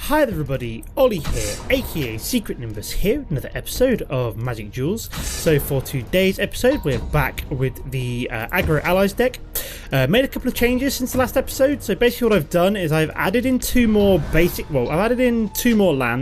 Hi everybody, Ollie here, aka Secret Nimbus here, another episode of Magic Duels. So for today's episode we're back with the Aggro Allies deck. Made a couple of changes since the last episode. So basically what I've done is I've added in two more lands,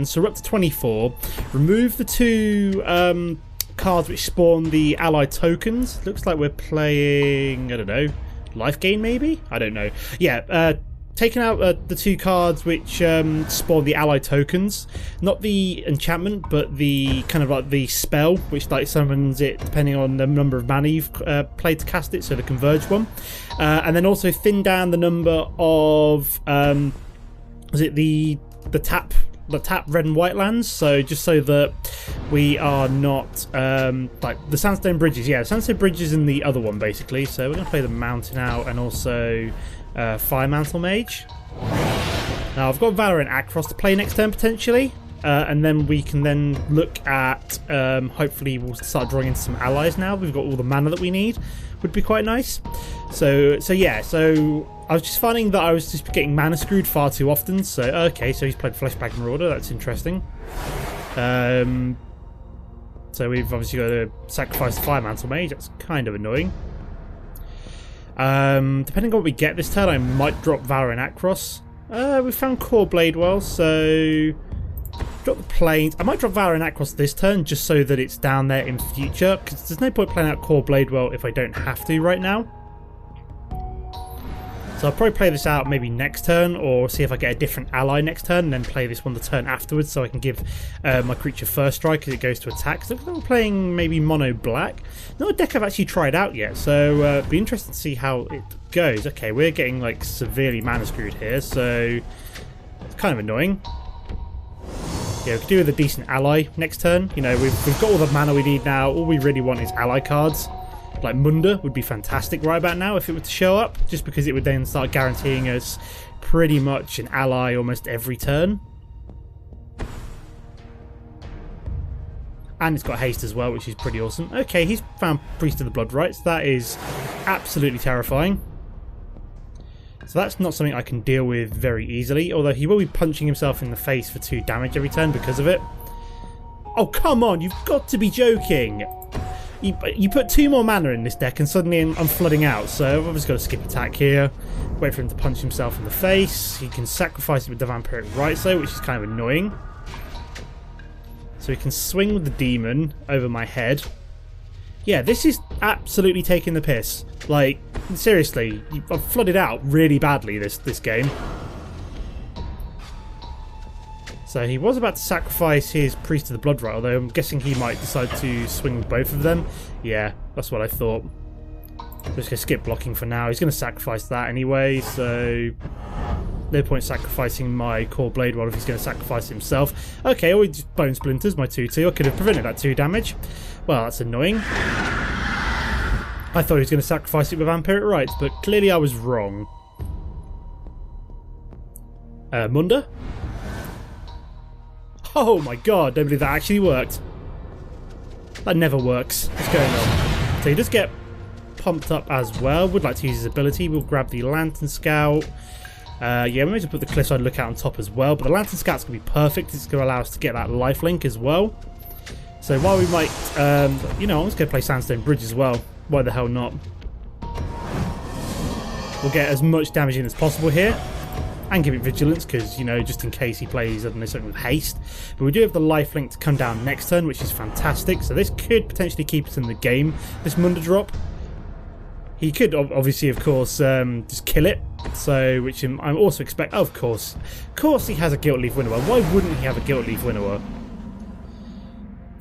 so we're up to 24. Remove the two cards which spawn the ally tokens. Looks like we're playing, I don't know, life gain maybe? I don't know. Yeah, taking out the two cards which spawn the ally tokens, not the enchantment, but the kind of like the spell which like summons it depending on the number of mana you've played to cast it, so the converge one, and then also thin down the number of was it the tap red and white lands, so just so that we are not like the sandstone bridges. Yeah, the sandstone bridges in the other one basically. So we're going to play the mountain out and also Fire Mantle Mage. Now I've got Valor and Aggro to play next turn potentially, and then we can then look at hopefully we'll start drawing in some allies now. We've got all the mana that we need, would be quite nice. So yeah, so I was just finding that I was just getting mana screwed far too often. So okay, so he's played Fleshbag Marauder, that's interesting. So we've obviously got to sacrifice the Fire Mantle Mage, that's kind of annoying. Depending on what we get this turn, I might drop Valor and Aggro. We found Core Bladewell, so drop the Plains. I might drop Valor and Aggro this turn just so that it's down there in future, because there's no point playing out Core Bladewell if I don't have to right now. So I'll probably play this out maybe next turn, or see if I get a different ally next turn and then play this one the turn afterwards, so I can give my creature first strike as it goes to attack. So I'm playing maybe mono black. Not a deck I've actually tried out yet, so it'd be interesting to see how it goes. Okay, we're getting like severely mana screwed here, so it's kind of annoying. Yeah, we could do with a decent ally next turn. You know, we've got all the mana we need now. All we really want is ally cards. Like Munda would be fantastic right about now if it were to show up, just because it would then start guaranteeing us pretty much an ally almost every turn. And it's got haste as well, which is pretty awesome. Okay, he's found Priest of the Blood Rites. That is absolutely terrifying. So that's not something I can deal with very easily, although he will be punching himself in the face for 2 damage every turn because of it. Oh, come on, you've got to be joking! You put 2 more mana in this deck and suddenly I'm flooding out, so I've just got to skip attack here, wait for him to punch himself in the face. He can sacrifice it with the Vampiric Rites though, which is kind of annoying. So he can swing with the demon over my head. Yeah, this is absolutely taking the piss. Like, seriously, I've flooded out really badly this game. So he was about to sacrifice his Priest of the Blood Rite, although I'm guessing he might decide to swing with both of them. Yeah, that's what I thought. I'm just going to skip blocking for now. He's going to sacrifice that anyway, so no point sacrificing my Core Bladewell if he's going to sacrifice himself. Okay, or just Bone Splinters, my 2/2. I could have prevented that 2 damage. Well, that's annoying. I thought he was going to sacrifice it with Vampiric Rites, but clearly I was wrong. Munda? Oh my god, don't believe that actually worked. That never works. What's going on? So he does get pumped up as well. Would like to use his ability. We'll grab the Lantern Scout. Yeah, we may just put the Cliffside Lookout on top as well. But the Lantern Scout's going to be perfect. It's going to allow us to get that lifelink as well. So while we might, you know, I'm just going to play Sandstone Bridge as well. Why the hell not? We'll get as much damage in as possible here. And give it Vigilance, because, you know, just in case he plays, I don't know, something with haste. But we do have the lifelink to come down next turn, which is fantastic. So this could potentially keep us in the game, this Munda drop. He could, obviously, of course, just kill it. So, which I also expect, of course he has a Gilt Leaf Winnower. Why wouldn't he have a Gilt Leaf Winnower?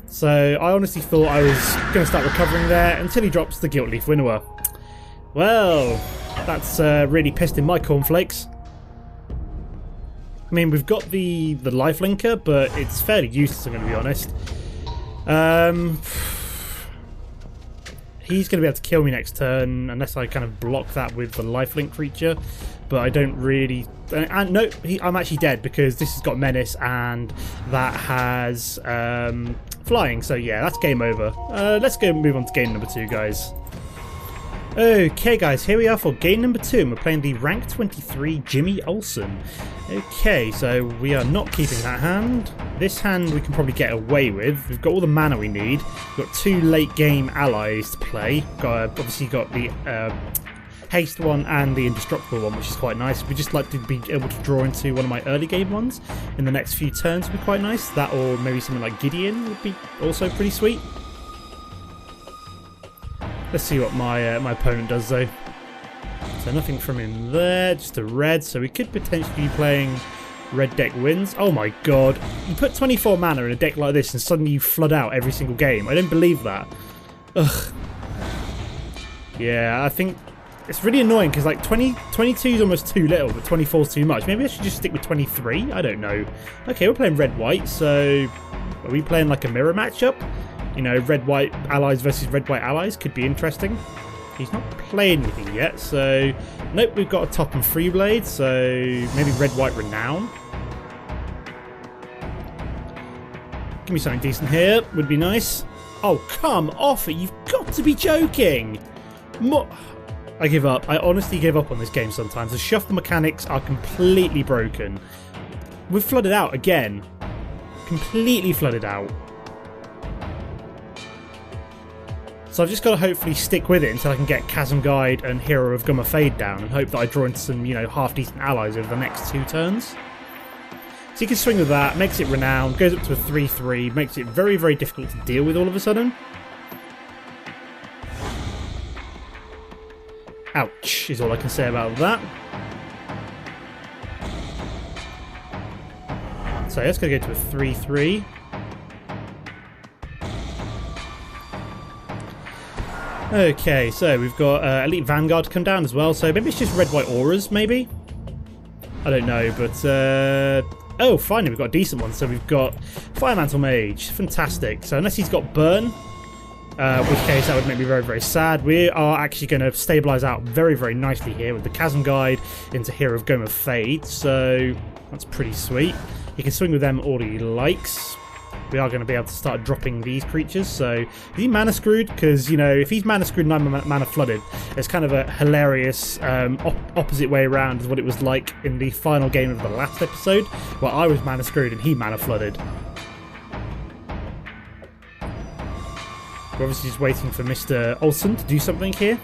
So I honestly thought I was going to start recovering there until he drops the Gilt Leaf Winnower. Well, that's really pissed in my cornflakes. I mean, we've got the lifelinker, but it's fairly useless, I'm going to be honest. He's going to be able to kill me next turn unless I kind of block that with the lifelink creature. But I don't really... And no, I'm actually dead because this has got Menace and that has Flying. So yeah, that's game over. Let's go move on to game number 2, guys. Okay guys, here we are for game number 2 and we're playing the rank 23 Jimmy Olsen. Okay, so we are not keeping that hand. This hand we can probably get away with. We've got all the mana we need. We've got 2 late game allies to play. Obviously got the haste one and the indestructible one, which is quite nice. We'd just like to be able to draw into one of my early game ones in the next few turns would be quite nice. That or maybe something like Gideon would be also pretty sweet. Let's see what my opponent does though. So nothing from him there, just a red. So we could potentially be playing red deck wins. Oh my god. You put 24 mana in a deck like this and suddenly you flood out every single game. I don't believe that. Ugh. Yeah, I think it's really annoying because like 22 is almost too little, but 24 is too much. Maybe I should just stick with 23? I don't know. Okay, we're playing red-white, so are we playing like a mirror matchup? You know, red-white allies versus red-white allies could be interesting. He's not playing anything yet, so nope, we've got a top and free blade, so maybe red-white renown. Give me something decent here, would be nice. Oh, come off it, you've got to be joking! I give up. I honestly give up on this game sometimes. The shuffle mechanics are completely broken. We've flooded out again. Completely flooded out. So I've just got to hopefully stick with it until I can get Chasm Guide and Hero of Gummer Fade down and hope that I draw into some, you know, half-decent allies over the next 2 turns. So you can swing with that, makes it renowned, goes up to a 3-3, makes it very, very difficult to deal with all of a sudden. Ouch, is all I can say about that. So let's go to a 3-3. Okay, so we've got Elite Vanguard to come down as well, so maybe it's just red-white auras, maybe? I don't know, but... oh, finally, we've got a decent one. So we've got Fire Mantle Mage. Fantastic. So unless he's got Burn, in which case that would make me very, very sad. We are actually going to stabilise out very, very nicely here with the Chasm Guide into Hero of Goma Fade, so that's pretty sweet. He can swing with them all he likes. We are going to be able to start dropping these creatures. So is he mana screwed? Because, you know, if he's mana screwed and I'm mana flooded, it's kind of a hilarious opposite way around as what it was like in the final game of the last episode, where I was mana screwed and he mana flooded. We're obviously just waiting for Mr. Olsen to do something here.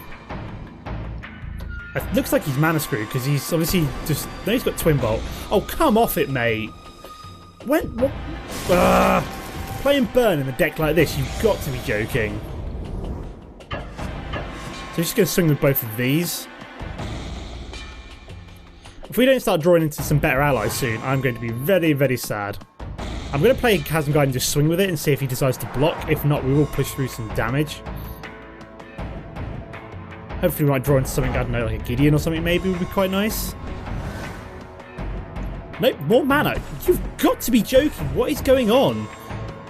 It looks like he's mana screwed because he's obviously just... No, he's got Twin Bolt. Oh, come off it, mate. When... What? Playing Burn in a deck like this, you've got to be joking. So I'm just going to swing with both of these. If we don't start drawing into some better allies soon, I'm going to be very, very sad. I'm going to play Chasm Guide and just swing with it and see if he decides to block. If not, we will push through some damage. Hopefully we might draw into something, I don't know, like a Gideon or something maybe would be quite nice. Nope, more mana. You've got to be joking. What is going on?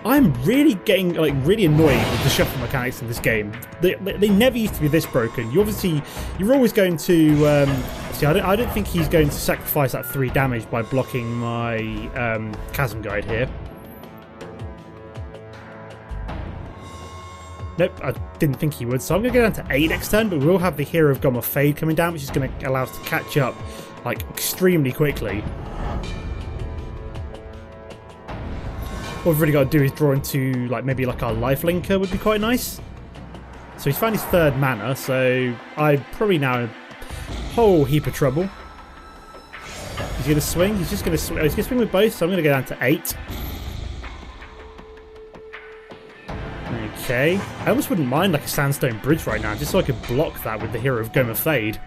I'm really getting like really annoyed with the shuffle mechanics in this game. They never used to be this broken. You're always going to see. I don't think he's going to sacrifice that 3 damage by blocking my Chasm Guide here. Nope, I didn't think he would. So I'm going to go down to 8 next turn, but we will have the Hero of Goma Fade coming down, which is going to allow us to catch up like extremely quickly. What we've really got to do is draw into like maybe like our life linker would be quite nice. So he's found his 3rd mana, so I'm probably now in a whole heap of trouble. He's going to swing. He's just going to swing. He's going to swing with both, so I'm going to go down to 8. Okay. I almost wouldn't mind like a Sandstone Bridge right now, just so I could block that with the Hero of Goma Fade.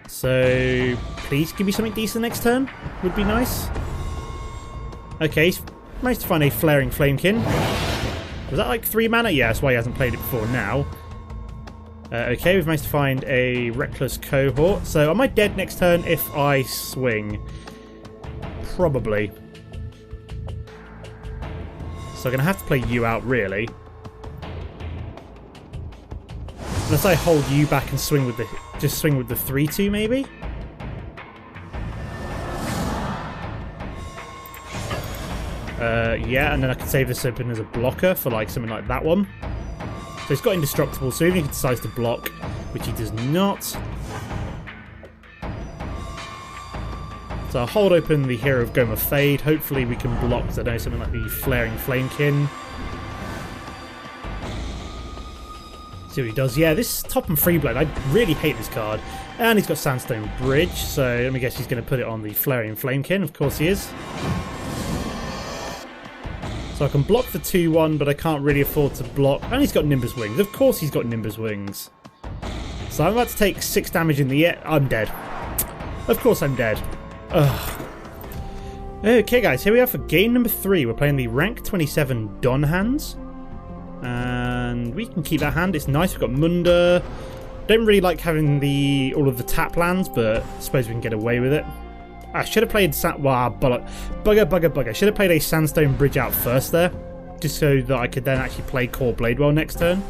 So please give me something decent next turn. Would be nice. Okay, he's managed to find a Flaring Flamekin. Was that like 3 mana? Yeah, that's why he hasn't played it before now. Okay, we've managed to find a Reckless Cohort. So am I dead next turn if I swing? Probably. So I'm going to have to play you out, really. Unless I hold you back and swing with the... Just swing with the 3-2, maybe? Yeah, and then I could save this open as a blocker for like something like that one. So he's got indestructible, so even if he decides to block, which he does not. So I'll hold open the Hero of Goma Fade. Hopefully we can block, I don't know, something like the Flaring Flamekin. See what he does. Yeah, this Topham Freeblade, I really hate this card. And he's got Sandstone Bridge, so let me guess he's going to put it on the Flaring Flamekin. Of course he is. So I can block the 2-1, but I can't really afford to block. And he's got Nimbus Wings. Of course he's got Nimbus Wings. So I'm about to take 6 damage in the air. I'm dead. Of course I'm dead. Ugh. Okay guys, here we are for game number 3. We're playing the rank 27 Don hands. And we can keep that hand, it's nice. We've got Munda. Don't really like having all of the tap lands, but I suppose we can get away with it. I should have played bugger. I should have played a Sandstone Bridge out first there, just so that I could then actually play Core Bladewell next turn.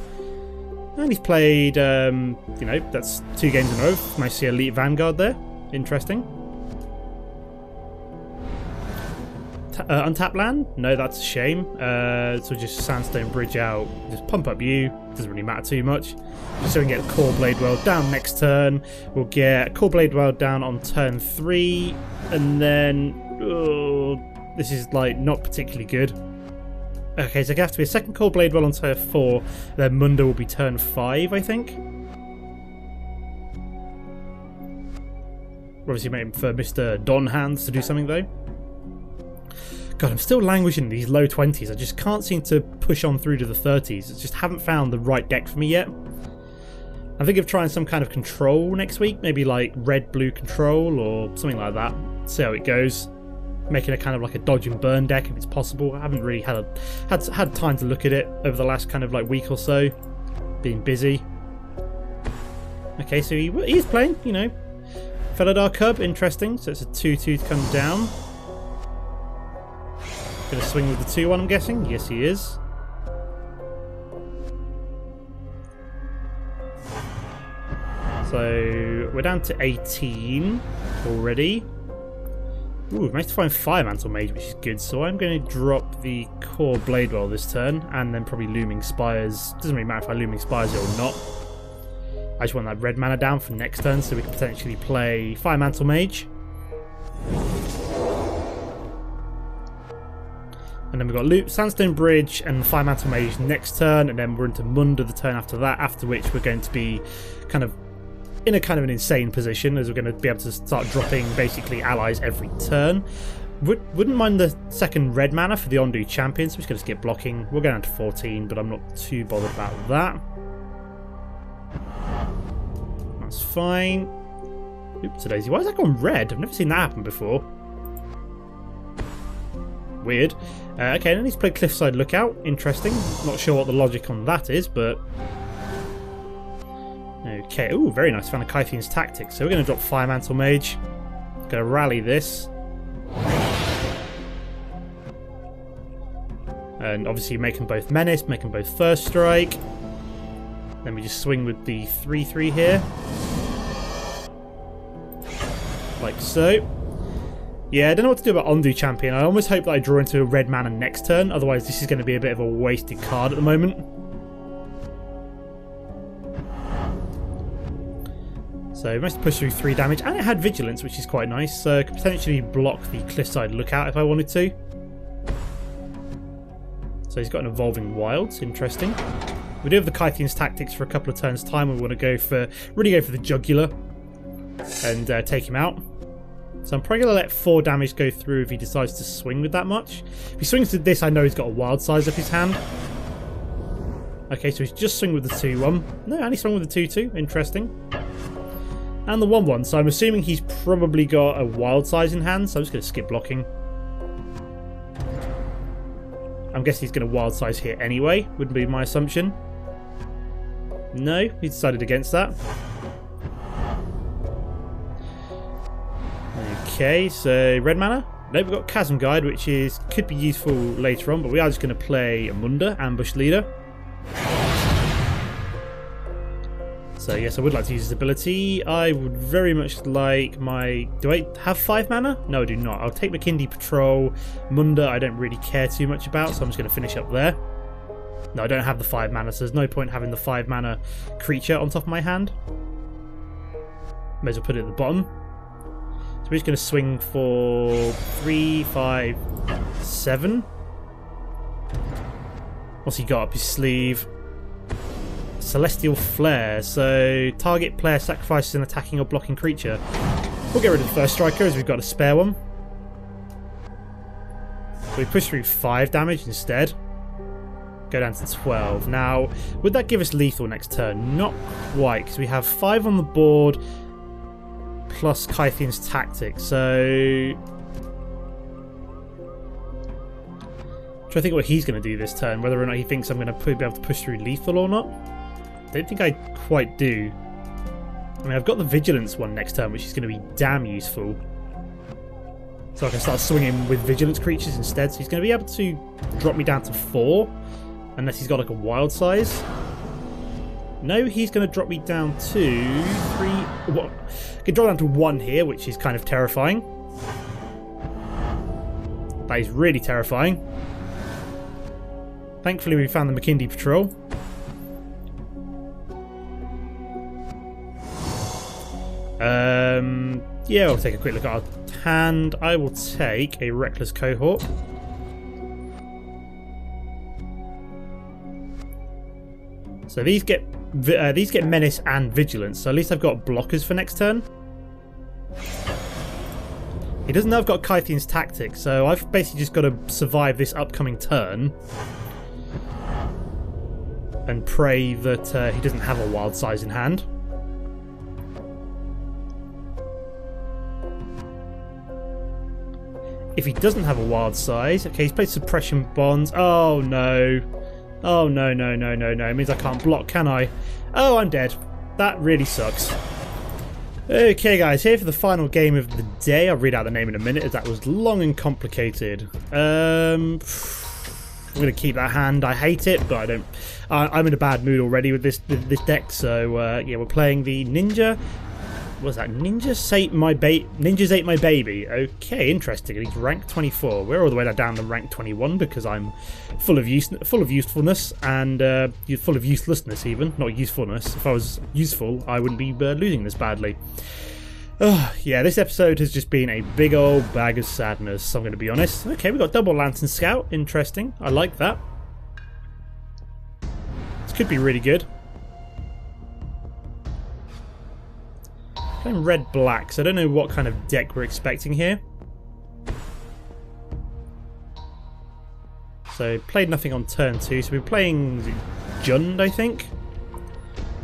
And he's played, you know, that's 2 games in a row. Nice to see Elite Vanguard there. Interesting. Untap land? No, that's a shame. So just Sandstone Bridge out. Just pump up you. Doesn't really matter too much. Just so we can get Core Bladewell down next turn. We'll get Core Bladewell down on turn 3. And then... this is like not particularly good. Okay, so it has to be a second Core Bladewell on turn 4. Then Munda will be turn 5, I think. We're obviously waiting for Mr. Don Hands to do something though. God, I'm still languishing in these low 20s. I just can't seem to push on through to the 30s. I just haven't found the right deck for me yet. I'm thinking of trying some kind of control next week. Maybe like red-blue control or something like that. See how it goes. Making a kind of like a dodge and burn deck if it's possible. I haven't really had time to look at it over the last kind of like week or so. Being busy. Okay, so he's playing, you know. Felidar Cub, interesting. So it's a 2-2 to come down. Going to swing with the 2-1, I'm guessing. Yes, he is. So we're down to 18 already. Ooh, we've managed to find Fire Mantle Mage, which is good. So I'm going to drop the Core Bladewell this turn, and then probably Looming Spires. Doesn't really matter if I Looming Spires it or not. I just want that red mana down for next turn, so we can potentially play Fire Mantle Mage. And then we've got Sandstone Bridge and Fire Mantle Mage next turn, and then we're into Munda the turn after that, after which we're going to be kind of in a kind of an insane position, as we're going to be able to start dropping basically allies every turn. Wouldn't mind the second red mana for the Ondu Champion, so we're just going to skip blocking. We'll go down to 14, but I'm not too bothered about that. That's fine. Oops, a daisy. Why has that gone red? I've never seen that happen before. Weird. Okay, then he's played Cliffside Lookout. Interesting. Not sure what the logic on that is, but... Okay, ooh, very nice. Found a Kythian's Tactics. So we're going to drop Fire Mantle Mage. Going to rally this. And obviously make them both Menace, make them both First Strike. Then we just swing with the 3-3 here. Like so. Yeah, I don't know what to do about Ondu Champion. I almost hope that I draw into a red mana next turn. Otherwise, this is going to be a bit of a wasted card at the moment. So it must push through 3 damage. And it had Vigilance, which is quite nice. So I could potentially block the Cliffside Lookout if I wanted to. So he's got an Evolving Wilds. Interesting. We do have the Kythian's Tactics for a couple of turns' time. We want to really go for the Jugular and take him out. So I'm probably going to let 4 damage go through if he decides to swing with that much. If he swings with this, I know he's got a wild size up his hand. Okay, so he's just swinging with the 2-1. No, and he swung with the 2-2. Interesting. And the 1-1. So I'm assuming he's probably got a wild size in hand. So I'm just going to skip blocking. I'm guessing he's going to wild size here anyway. Wouldn't be my assumption. No, he decided against that. Okay, so red mana. Nope, we've got Chasm Guide, which could be useful later on, but we are just going to play a Munda, Ambush Leader. So yes, I would like to use his ability. I would very much like my... Do I have 5 mana? No, I do not. I'll take Makindi Patrol. Munda I don't really care too much about, so I'm just going to finish up there. No, I don't have the 5 mana, so there's no point having the 5 mana creature on top of my hand. May as well put it at the bottom. So we're just going to swing for 3, 5, 7. What's he got up his sleeve? Celestial Flare. So target player sacrifices an attacking or blocking creature. We'll get rid of the first striker as we've got a spare one. We push through 5 damage instead. Go down to 12. Now, would that give us lethal next turn? Not quite, because we have 5 on the board plus Kythian's Tactic. So try to think what he's going to do this turn, whether or not he thinks I'm going to be able to push through lethal or not. Don't think I quite do. I mean, I've got the Vigilance one next turn, which is going to be damn useful. So I can start swinging with Vigilance creatures instead. So he's going to be able to drop me down to 4, unless he's got like a wild size. No, he's going to drop me down to 3. What? I can drop down to 1 here, which is kind of terrifying. That is really terrifying. Thankfully, we found the McKinley Patrol. Yeah, I'll take a quick look at our hand. I will take a Reckless Cohort. So these get Menace and Vigilance. So at least I've got blockers for next turn. He doesn't know I've got Kythian's Tactic, so I've basically just got to survive this upcoming turn and pray that he doesn't have a wild size in hand. If he doesn't have a wild size, okay, he's played Suppression Bonds. Oh no. Oh no, no, no, no, no. It means I can't block, can I? Oh, I'm dead. That really sucks. Okay, guys, here for the final game of the day. I'll read out the name in a minute, as that was long and complicated. I'm going to keep that hand. I hate it, but I don't. I'm in a bad mood already with this deck, so yeah, we're playing the Ninja. What's that? Ninjas ate my baby. Okay, interesting. He's rank 24. We're all the way down to rank 21 because I'm full of usefulness and full of uselessness even, not usefulness. If I was useful, I wouldn't be losing this badly. Yeah, this episode has just been a big old bag of sadness, I'm going to be honest. Okay, we've got double Lantern Scout. Interesting. I like that. This could be really good. Playing red-black, so I don't know what kind of deck we're expecting here. So, played nothing on turn 2, so we're playing Jund, I think.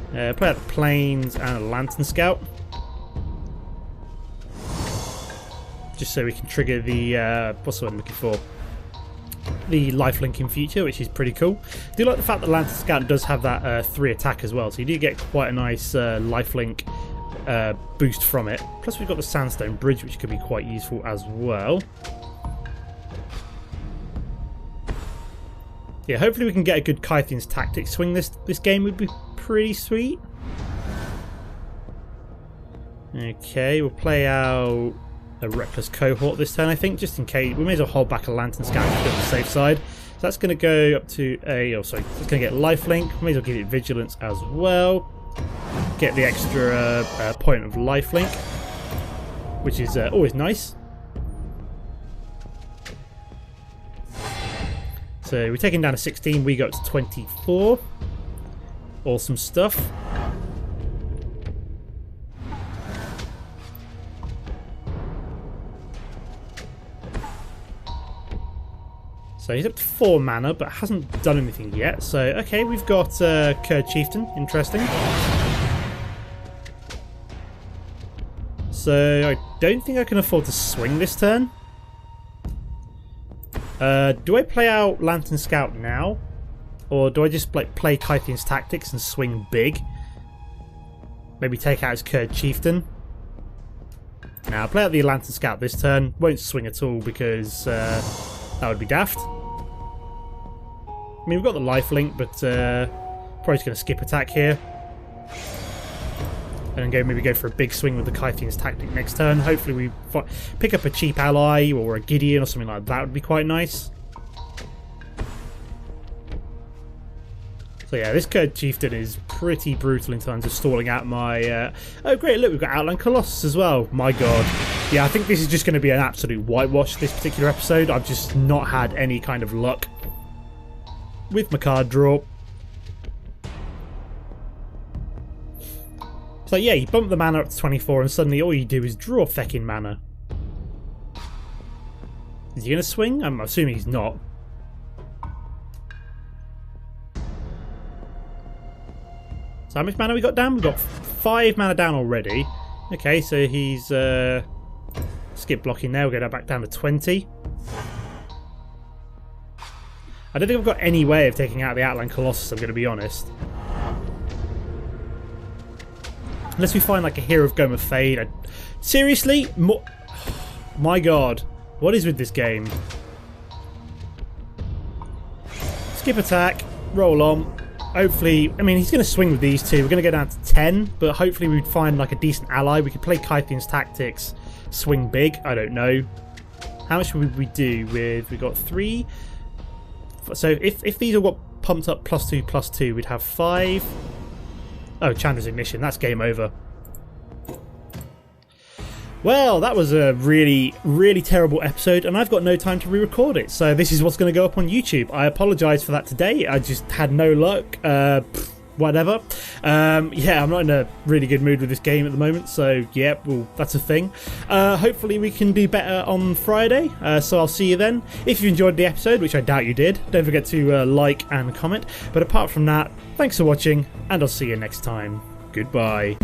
Play out the Plains and a Lantern Scout. Just so we can trigger the, what's the word I'm looking for? The lifelink in future, which is pretty cool. I do like the fact that Lantern Scout does have that 3 attack as well, so you do get quite a nice lifelink boost from it. Plus we've got the Sandstone Bridge, which could be quite useful as well. Yeah, hopefully we can get a good Kythian's Tactic swing this game would be pretty sweet. Okay, we'll play out a Reckless Cohort this turn, I think, just in case. We may as well hold back a Lantern Scout to be on the safe side. So that's going to go up to a... Oh, sorry. It's going to get lifelink. May as well give it Vigilance as well. Get the extra point of lifelink, which is always nice. So we're taking down to 16, we go up to 24. Awesome stuff. So he's up to 4 mana, but hasn't done anything yet. So, okay, we've got Kurd Chieftain. Interesting. So, I don't think I can afford to swing this turn. Do I play out Lantern Scout now? Or do I just play Kythian's Tactics and swing big? Maybe take out his Kurd Chieftain? Now, I'll play out the Lantern Scout this turn. Won't swing at all because that would be daft. I mean, we've got the lifelink, but probably just going to skip attack here. And then maybe go for a big swing with the Kythian's Tactic next turn. Hopefully we pick up a cheap ally or a Gideon or something like that would be quite nice. So yeah, this Kurd Chieftain is pretty brutal in terms of stalling out my... Oh great, look, we've got Outland Colossus as well. My god. Yeah, I think this is just going to be an absolute whitewash this particular episode. I've just not had any kind of luck with my card draw. So yeah, you bump the mana up to 24 and suddenly all you do is draw feckin' mana. Is he going to swing? I'm assuming he's not. So how much mana we got down? We've got 5 mana down already. Okay, so he's skip blocking there. We'll go back down to 20. I don't think I've got any way of taking out the Outland Colossus, I'm going to be honest. Unless we find like a Hero of Goma Fade. Seriously? My god. What is with this game? Skip attack. Roll on. Hopefully, I mean, he's going to swing with these two. We're going to go down to 10, but hopefully we'd find like a decent ally. We could play Kythian's Tactics, swing big. I don't know. How much would we do with... We got 3. So if these all got pumped up +2/+2, we'd have 5. Oh, Chandra's Ignition. That's game over. Well, that was a really, really terrible episode, and I've got no time to re-record it, so this is what's going to go up on YouTube. I apologise for that today. I just had no luck. Whatever. Yeah, I'm not in a really good mood with this game at the moment, so yeah, well, that's a thing. Hopefully we can do better on Friday, so I'll see you then. If you enjoyed the episode, which I doubt you did, don't forget to like and comment. But apart from that, thanks for watching, and I'll see you next time. Goodbye.